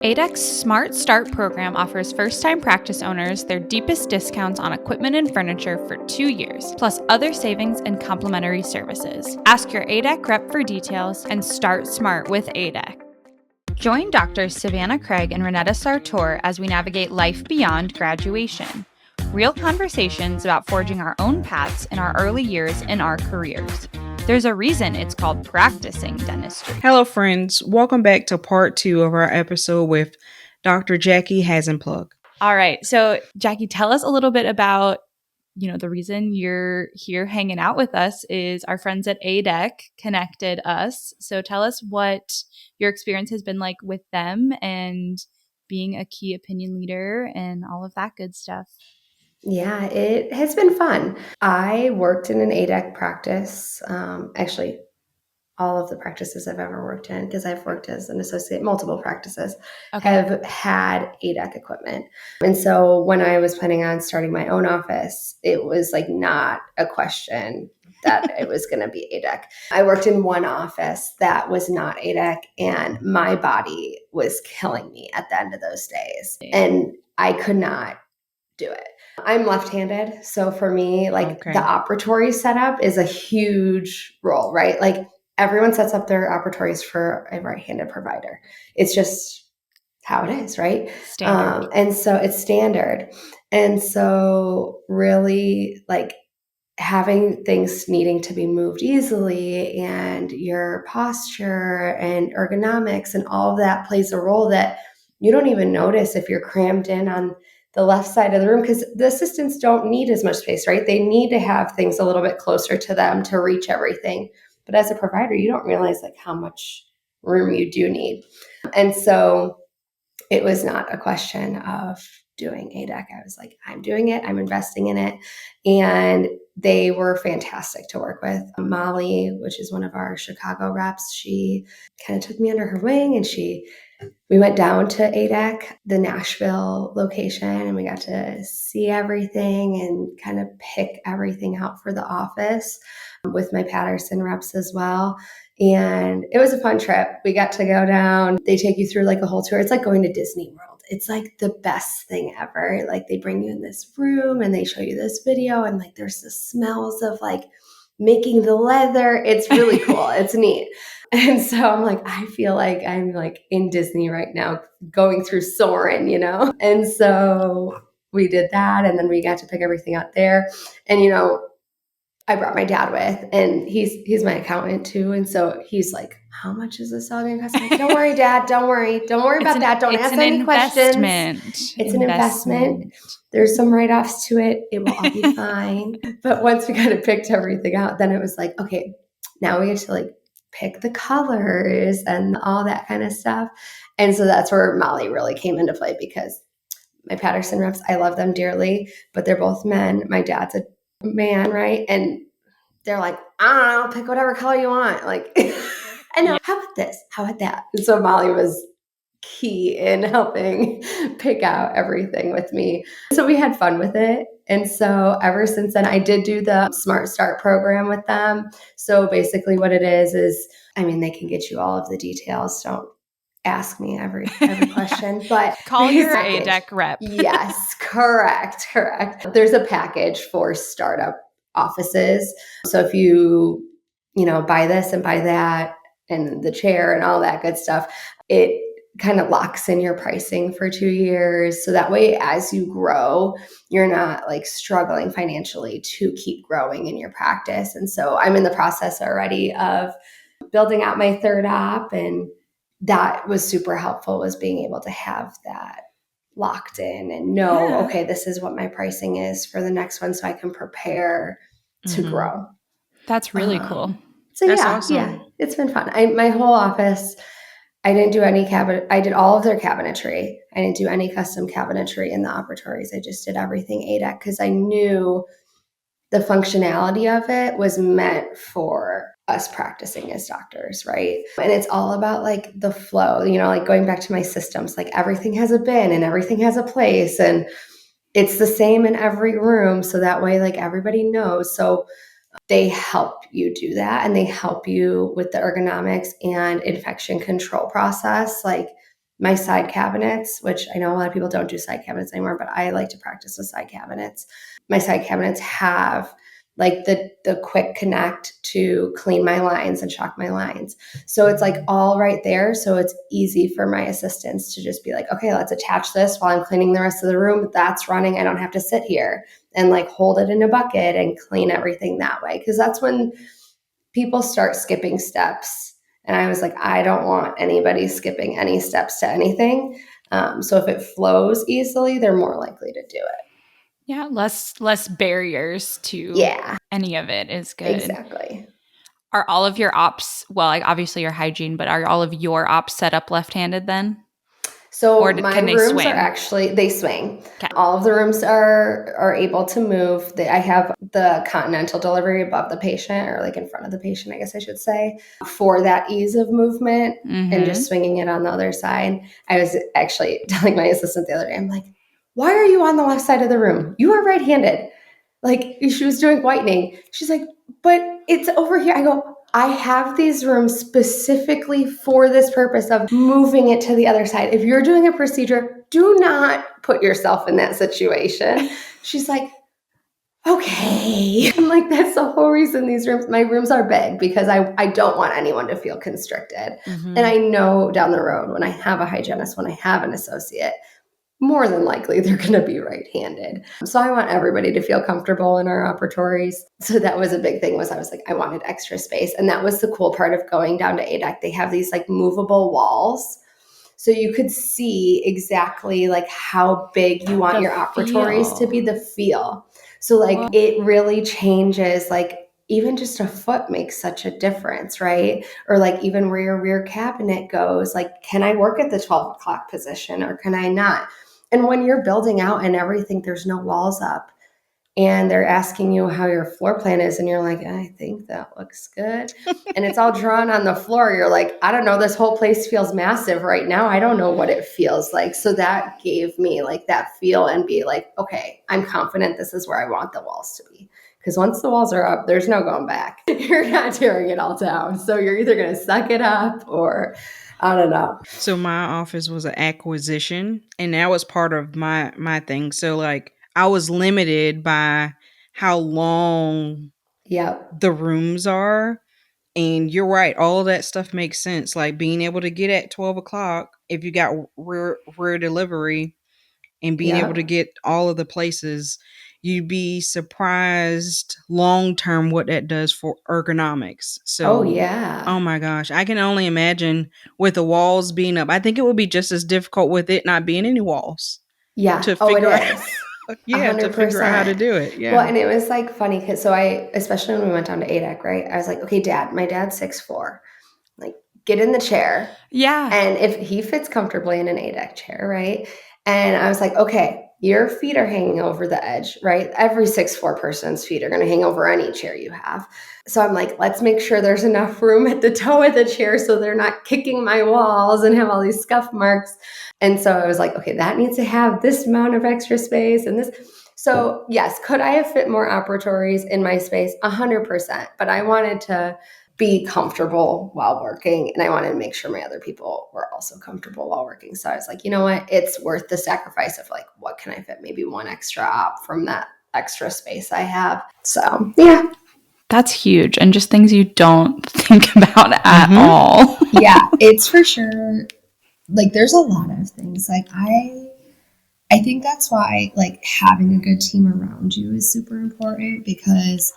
A-dec's Smart Start program offers first-time practice owners their deepest discounts on equipment and furniture for 2 years, plus other savings and complimentary services. Ask your A-dec rep for details and start smart with A-dec. Join Doctors Savannah Craig and Renetta Sartor as we navigate life beyond graduation. Real conversations about forging our own paths in our early years in our careers. There's a reason it's called practicing dentistry. Hello, friends. Welcome back to part 2 of our episode with Dr. Jackie Hassenplug. All right. So, Jackie, tell us a little bit about, the reason you're here hanging out with us is our friends at A-dec connected us. So tell us what your experience has been like with them and being a key opinion leader and all of that good stuff. Yeah, it has been fun. I worked in an A-dec practice, actually all of the practices I've ever worked in, because I've worked as an associate, multiple practices, have had A-dec equipment. And so when I was planning on starting my own office, it was like not a question that it was going to be A-dec. I worked in one office that was not A-dec, and my body was killing me at the end of those days. And I could not do it. I'm left-handed. So for me, the operatory setup is a huge role, right? Like everyone sets up their operatories for a right-handed provider. It's just how it is, right? Standard. And so it's standard. And so really having things needing to be moved easily and your posture and ergonomics and all of that plays a role that you don't even notice if you're crammed in on the left side of the room, because the assistants don't need as much space, right? They need to have things a little bit closer to them to reach everything. But as a provider, you don't realize how much room you do need. And so it was not a question of doing A-dec. I was like, I'm doing it. I'm investing in it. And they were fantastic to work with. Molly, which is one of our Chicago reps, she kind of took me under her wing and we went down to A-dec, the Nashville location, and we got to see everything and kind of pick everything out for the office with my Patterson reps as well. And it was a fun trip. We got to go down. They take you through a whole tour. It's like going to Disney World. It's the best thing ever. They bring you in this room and they show you this video and there's the smells of making the leather. It's really cool. It's neat. And so I'm I feel like I'm in Disney right now, going through Soarin', And so we did that, and then we got to pick everything out there. And I brought my dad with, and he's my accountant too. And so he's like, "How much is this all going to cost?" I'm like, "Don't worry, Dad. Don't worry about that. Don't ask any questions. It's an investment. There's some write-offs to it. It will all be fine." But once we kind of picked everything out, then it was okay, now we get to pick the colors and all that kind of stuff. And so that's where Molly really came into play, because my Patterson reps, I love them dearly, but they're both men. My dad's a man, right? And they're like, "I don't know, pick whatever color you want." I know, how about this? How about that? And so Molly was key in helping pick out everything with me. So we had fun with it. And so ever since then, I did do the Smart Start program with them. So basically what it is, they can get you all of the details. Don't ask me every question, but call your A-dec rep. Yes, correct. There's a package for startup offices. So if you buy this and buy that and the chair and all that good stuff, it kind of locks in your pricing for 2 years. So that way, as you grow, you're not struggling financially to keep growing in your practice. And so I'm in the process already of building out my third op, and that was super helpful, was being able to have that locked in and know, okay, this is what my pricing is for the next one, so I can prepare to grow. That's really cool. So That's yeah, awesome. Yeah, it's been fun. My whole office, I didn't do any cabinet. I did all of their cabinetry. I didn't do any custom cabinetry in the operatories. I just did everything A-dec, because I knew the functionality of it was meant for us practicing as doctors, right? And it's all about the flow, going back to my systems, everything has a bin and everything has a place, and it's the same in every room. So that way, everybody knows. So they help you do that, and they help you with the ergonomics and infection control process. my side cabinets, which I know a lot of people don't do side cabinets anymore, but I like to practice with side cabinets. My side cabinets have like the quick connect to clean my lines and chalk my lines. So it's like all right there. So it's easy for my assistants to just be like, okay, let's attach this while I'm cleaning the rest of the room. That's running. I don't have to sit here and like hold it in a bucket and clean everything that way. Cause that's when people start skipping steps. And I was like, I don't want anybody skipping any steps to anything. So if it flows easily, they're more likely to do it. Yeah, less barriers to any of it is good. Exactly. Are all of your ops, well, like obviously your hygiene, but are all of your ops set up left-handed then? So Or my can they rooms swing? are actually, they swing. Okay. All of the rooms are able to move. I have the continental delivery above the patient, or like in front of the patient, I guess I should say, for that ease of movement and just swinging it on the other side. I was actually telling my assistant the other day, I'm like, why are you on the left side of the room? You are right-handed. Like she was doing whitening. She's like, but it's over here. I go, I have these rooms specifically for this purpose of moving it to the other side. If you're doing a procedure, do not put yourself in that situation. She's like, okay. I'm like, that's the whole reason my rooms are big, because I don't want anyone to feel constricted. And I know down the road when I have a hygienist, when I have an associate, more than likely they're going to be right-handed. So I want everybody to feel comfortable in our operatories. So that was a big thing, was I was like, I wanted extra space. And that was the cool part of going down to A-dec. They have these like movable walls. So you could see exactly like how big you want your operatories to be, the feel. So like it really changes, like even just a foot makes such a difference, right? Or like even where your rear cabinet goes, like, can I work at the 12 o'clock position or can I not? And when you're building out and everything, there's no walls up and they're asking you how your floor plan is. And you're like, I think that looks good. And it's all drawn on the floor. You're like, I don't know, this whole place feels massive right now. I don't know what it feels like. So that gave me like that feel and be like, okay, I'm confident this is where I want the walls to be. Because once the walls are up, there's no going back. You're not tearing it all down. So you're either going to suck it up or I don't know. So my office was an acquisition, and that was part of my thing. So like I was limited by how long the rooms are. And you're right, all of that stuff makes sense. Like being able to get at 12 o'clock if you got rear delivery and being able to get all of the places, you'd be surprised long term what that does for ergonomics. So, oh my gosh, I can only imagine with the walls being up. I think it would be just as difficult with it not being any walls. To figure it out, is. to figure out how to do it. Yeah. Well, and it was like funny because especially when we went down to A-dec, right? I was like, okay, Dad, my dad's 6'4". Like, get in the chair. Yeah. And if he fits comfortably in an A-dec chair, right? And I was like, okay, your feet are hanging over the edge, right? Every 6'4" person's feet are going to hang over any chair you have. So I'm like, let's make sure there's enough room at the toe of the chair so they're not kicking my walls and have all these scuff marks. And so I was like, okay, that needs to have this amount of extra space and this. So yes, could I have fit more operatories in my space? 100%. But I wanted to be comfortable while working, and I wanted to make sure my other people were also comfortable while working. So I was like, you know what? It's worth the sacrifice of like, what can I fit? Maybe one extra op from that extra space I have. So yeah. That's huge. And just things you don't think about at all. Yeah, it's for sure. Like there's a lot of things. Like I think that's why like having a good team around you is super important, because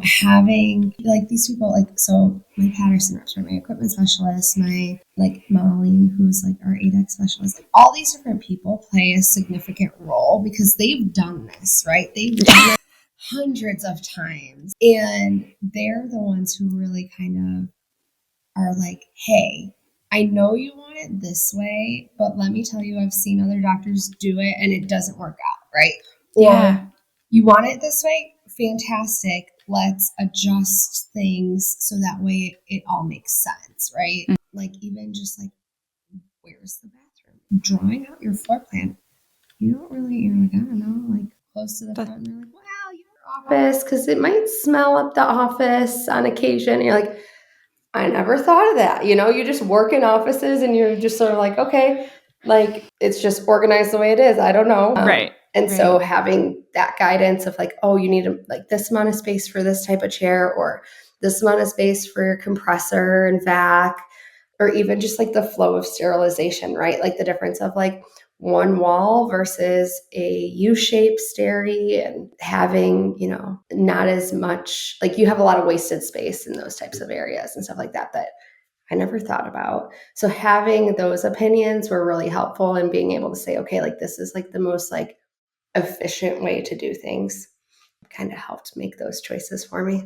having like these people, like, so my Patterson reps, my equipment specialist, my like Molly, who's like our A-dec specialist, like all these different people play a significant role because they've done this, right? They've done it hundreds of times, and they're the ones who really kind of are like, hey, I know you want it this way, but let me tell you, I've seen other doctors do it and it doesn't work out, right? Yeah. Or you want it this way? Fantastic. Let's adjust things so that way it all makes sense, right? Like even just like, where's the bathroom? Drawing out your floor plan. You don't really, you're like, I don't know, like close to the front. And you're like, well, your office, because it might smell up the office on occasion. And you're like, I never thought of that. You just work in offices and you're just sort of like, okay, like it's just organized the way it is. I don't know. Right. And so having that guidance of like, oh, you need like this amount of space for this type of chair, or this amount of space for your compressor and vac, or even just like the flow of sterilization, right? Like the difference of like one wall versus a U-shaped steri, and having, not as much, like you have a lot of wasted space in those types of areas and stuff like that I never thought about. So having those opinions were really helpful in being able to say, okay, like this is like the most like efficient way to do things. Kind of helped make those choices for me.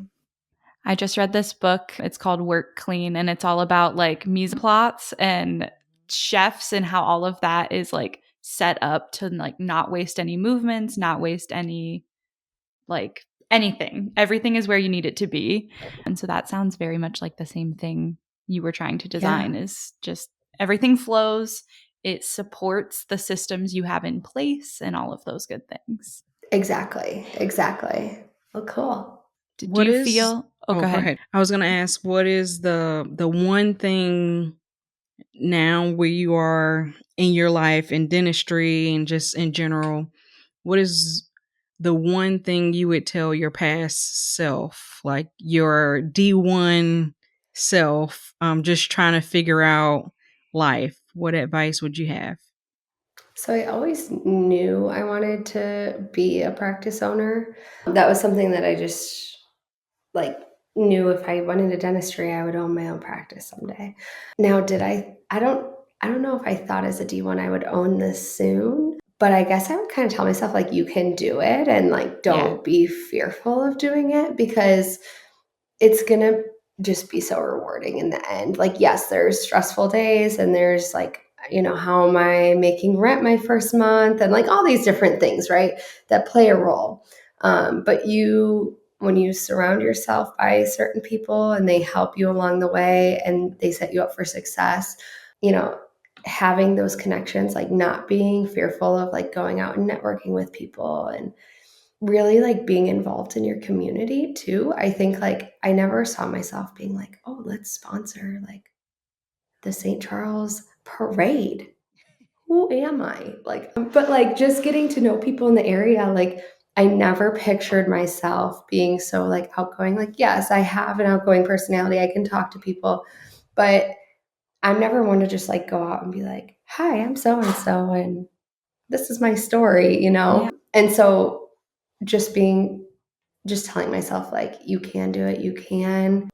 I just read this book. It's called Work Clean, and it's all about like mise en place and chefs and how all of that is like set up to like not waste any movements, not waste any like anything. Everything is where you need it to be. And so that sounds very much like the same thing you were trying to design, is just everything flows. It supports the systems you have in place and all of those good things. Exactly. Well, cool. Do you feel? Oh, go ahead. I was going to ask, what is the one thing now where you are in your life in dentistry and just in general, what is the one thing you would tell your past self, like your D1 self, just trying to figure out life? What advice would you have? So I always knew I wanted to be a practice owner. That was something that I just like knew if I went into dentistry, I would own my own practice someday. Now, I don't know if I thought as a D1 I would own this soon, but I guess I would kind of tell myself like, you can do it, and like, don't be fearful of doing it, because it's going to just be so rewarding in the end. Like, yes, there's stressful days, and there's like, how am I making rent my first month, and like all these different things, right, that play a role. But when you surround yourself by certain people and they help you along the way and they set you up for success, having those connections, like not being fearful of like going out and networking with people, and really like being involved in your community too. I think like I never saw myself being like, oh, let's sponsor like the St. Charles parade. Who am I? Like, but like just getting to know people in the area, like I never pictured myself being so like outgoing. Like, yes, I have an outgoing personality. I can talk to people, but I'm never one to just like go out and be like, hi, I'm so-and-so, and this is my story, Yeah. And so just telling myself like, you can do it. You can,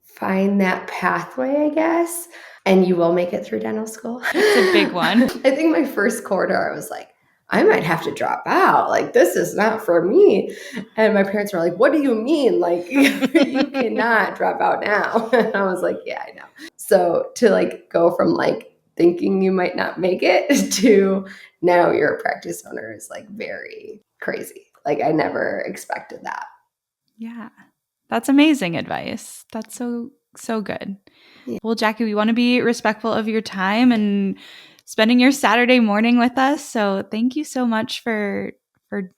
find that pathway, I guess, and you will make it through dental school. It's a big one. I think my first quarter, I was like, I might have to drop out. Like, this is not for me. And my parents were like, what do you mean? Like, you cannot drop out now. And I was like, yeah, I know. So to like go from like thinking you might not make it to now you're a practice owner is like very crazy. Like, I never expected that. Yeah. That's amazing advice. That's so good. Yeah. Well, Jackie, we want to be respectful of your time and spending your Saturday morning with us. So thank you so much for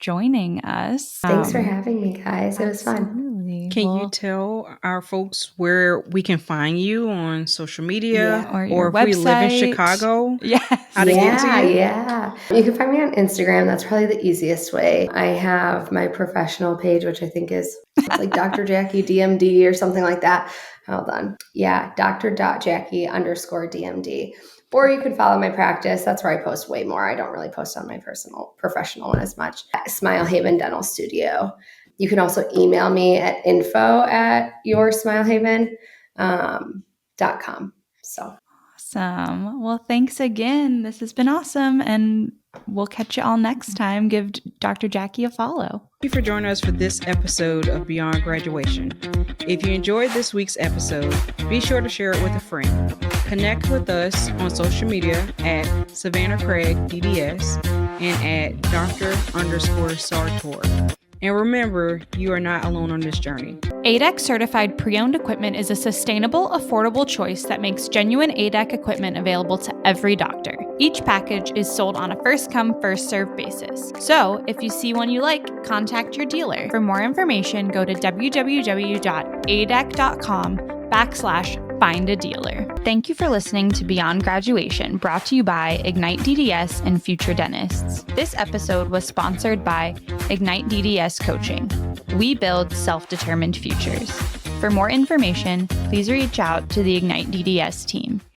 joining us. Thanks for having me, guys. It was fun. Absolutely. Can you tell our folks where we can find you on social media, or your if website. We live in Chicago? Yes. How to get to you? Yeah. You can find me on Instagram. That's probably the easiest way. I have my professional page, which I think is like Dr. Jackie DMD or something like that. Hold on. Yeah, Dr.Jackie_DMD. Or you could follow my practice. That's where I post way more. I don't really post on my professional one as much. Smile Haven Dental Studio. You can also email me at info@yoursmilehaven.com. So awesome. Well, thanks again. This has been awesome. And we'll catch you all next time. Give Dr. Jackie a follow. Thank you for joining us for this episode of Beyond Graduation. If you enjoyed this week's episode, be sure to share it with a friend. Connect with us on social media at Savannah Craig DDS and at Dr._Sartor. And remember, you are not alone on this journey. A-dec certified pre-owned equipment is a sustainable, affordable choice that makes genuine A-dec equipment available to every doctor. Each package is sold on a first-come, first-served basis. So, if you see one you like, contact your dealer. For more information, go to www.adec.com/ find a dealer. Thank you for listening to Beyond Graduation, brought to you by Ignite DDS and Future Dentists. This episode was sponsored by Ignite DDS Coaching. We build self-determined futures. For more information, please reach out to the Ignite DDS team.